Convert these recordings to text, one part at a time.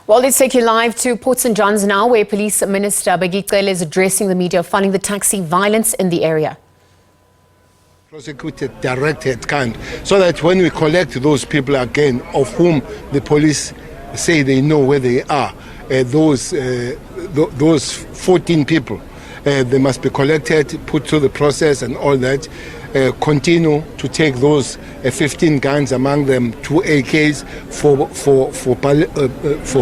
Well, let's take you live to Port St. John's now, where Police Minister Bheki Cele is addressing the media following the taxi violence in the area. Prosecuted, directed kind, so that when we collect those people again, of whom the police say they know where they are, those 14 people, they must be collected, put through the process and all that. Continue to take those 15 guns, among them 2 AKs for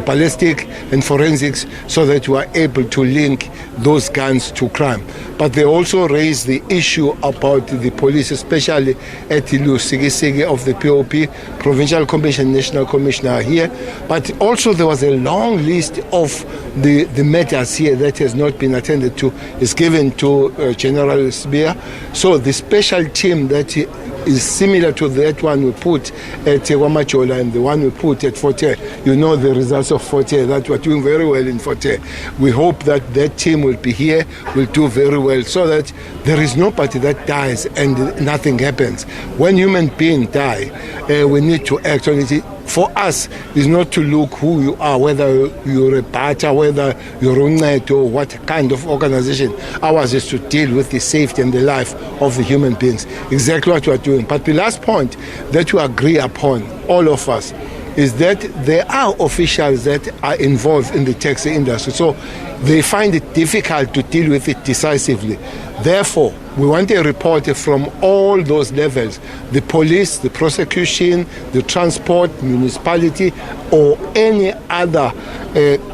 ballistic and forensics, so that we are able to link those guns to crime. But they also raised the issue about the police, especially at the Lusigi of the POP, Provincial Commission, National Commissioner here. But also there was a long list of the matters here that has not been attended to, is given to General Spear. So the special team that is similar to that one we put at Wamachola and the one we put at Forte. You know the results of Forte, that we're doing very well in Forte. We hope that that team will be here, will do very well, so that there is nobody that dies and nothing happens. When human beings die, we need to act on it. For us, is not to look who you are, whether you're a bata, whether you're uncedo, or what kind of organization. Ours is to deal with the safety and the life of the human beings. Exactly what we are doing. But the last point that we agree upon, all of us, is that there are officials that are involved in the taxi industry. So they find it difficult to deal with it decisively. Therefore, we want a report from all those levels, the police, the prosecution, the transport, municipality, or any other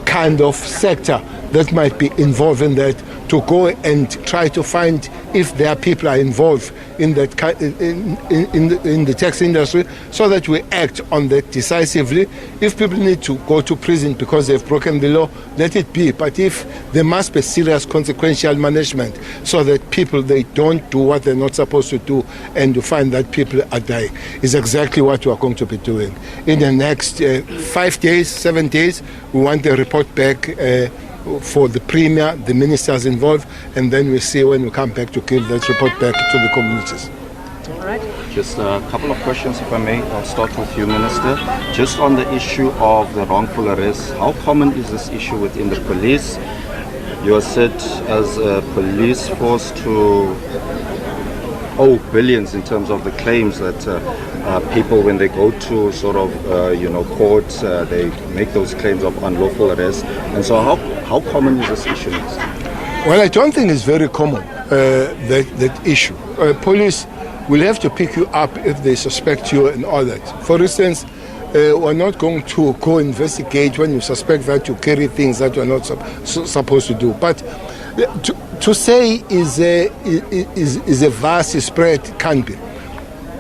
kind of sector that might be involved in that, to go and try to find if there are people are involved in that in the taxi industry, so that we act on that decisively. If people need to go to prison because they've broken the law, let it be. But if there must be serious consequential management, so that people, they don't do what they're not supposed to do, and to find that people are dying, is exactly what we are going to be doing. In the next 5 days, 7 days, we want the report back for the Premier, the ministers involved, and then we see when we come back to give that report back to the communities. All right. Just a couple of questions, if I may. I'll start with you, Minister. Just on the issue of the wrongful arrest, how common is this issue within the police? You are said as a police force to owe billions in terms of the claims that people, when they go to sort of court, they make those claims of unlawful arrest. And so how common is this issue? Well, I don't think it's very common, that issue. Police will have to pick you up if they suspect you and all that. For instance, we're not going to go investigate when you suspect that you carry things that you're not supposed to do. But to say is a vast spread, can't be.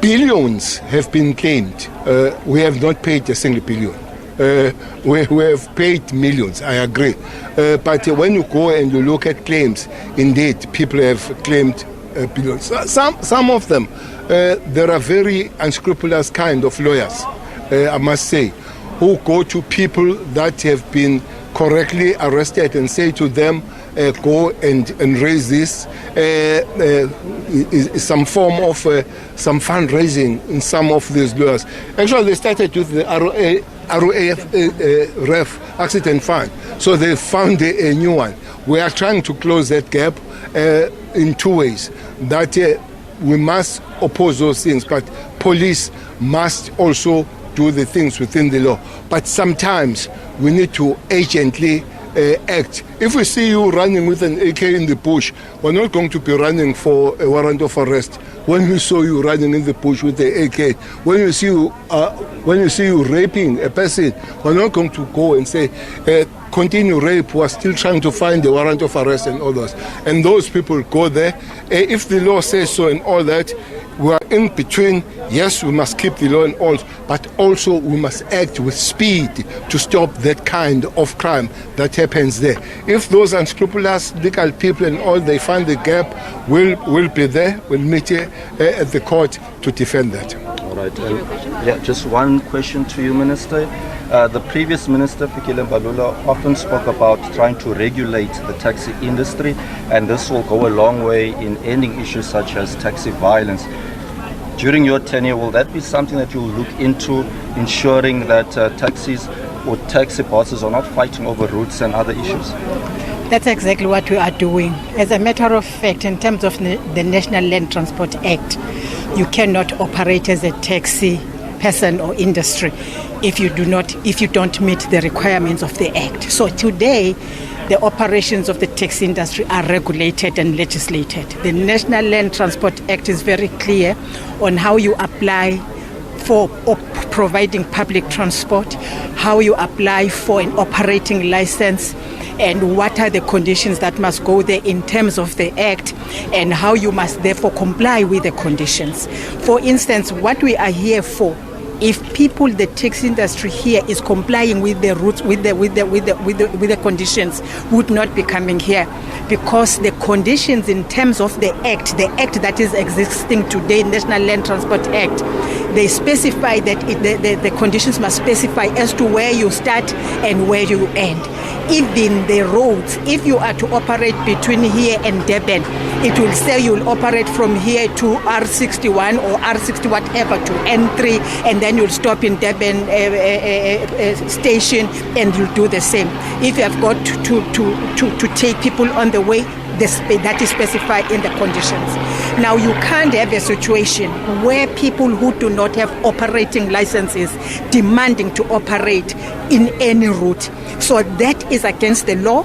Billions have been claimed. We have not paid a single billion. We have paid millions, I agree. But when you go and you look at claims, indeed, people have claimed billions. Some of them, there are very unscrupulous kind of lawyers, I must say, who go to people that have been correctly arrested and say to them, go and raise this, some form of some fundraising in some of these lawyers. Actually, they started with the RAF accident fund, so they found a new one. We are trying to close that gap in 2 ways. That we must oppose those things, but police must also do the things within the law. But sometimes we need to agently act. If we see you running with an AK in the bush, we're not going to be running for a warrant of arrest. When we saw you running in the bush with the AK, when you see you raping a person, we're not going to go and say, continue rape. We're still trying to find the warrant of arrest and all those. And those people go there. If the law says so and all that, we are in between. Yes, we must keep the law and all, but also we must act with speed to stop that kind of crime that happens there. If those unscrupulous legal people and all, they find the gap, we'll be there. We'll meet here at the court to defend that. All right. Yeah, just one question to you, Minister. The previous Minister, Bheki Cele, often spoke about trying to regulate the taxi industry, and this will go a long way in ending issues such as taxi violence. During your tenure, will that be something that you will look into, ensuring that taxis or taxi bosses are not fighting over routes and other issues? That's exactly what we are doing. As a matter of fact, in terms of the National Land Transport Act, you cannot operate as a taxi person or industry if you don't meet the requirements of the Act. So today, the operations of the taxi industry are regulated and legislated. The National Land Transport Act is very clear on how you apply for providing public transport, how you apply for an operating license, and what are the conditions that must go there in terms of the Act, and how you must therefore comply with the conditions. For instance, what we are here for, if the taxi industry here is complying with the routes, with the conditions, would not be coming here, because the conditions in terms of the act that is existing today, National Land Transport Act, they specify that the conditions must specify as to where you start and where you end. Even the roads, if you are to operate between here and Durban, it will say you'll operate from here to R61 or R60 whatever to N3, and then you'll stop in Durban station and you'll do the same. If you have got to take people on the way, that is specified in the conditions. Now, you can't have a situation where people who do not have operating licenses demanding to operate in any route. So that is against the law.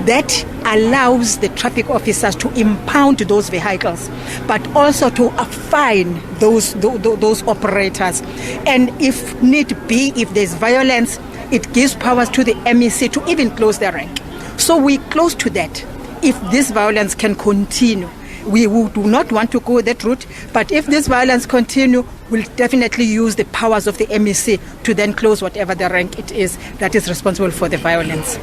That allows the traffic officers to impound those vehicles, but also to fine those operators. And if need be, if there's violence, it gives powers to the MEC to even close the rank. So we close to that. If this violence can continue, we do not want to go that route, but if this violence continue, we'll definitely use the powers of the MEC to then close whatever the rank it is that is responsible for the violence.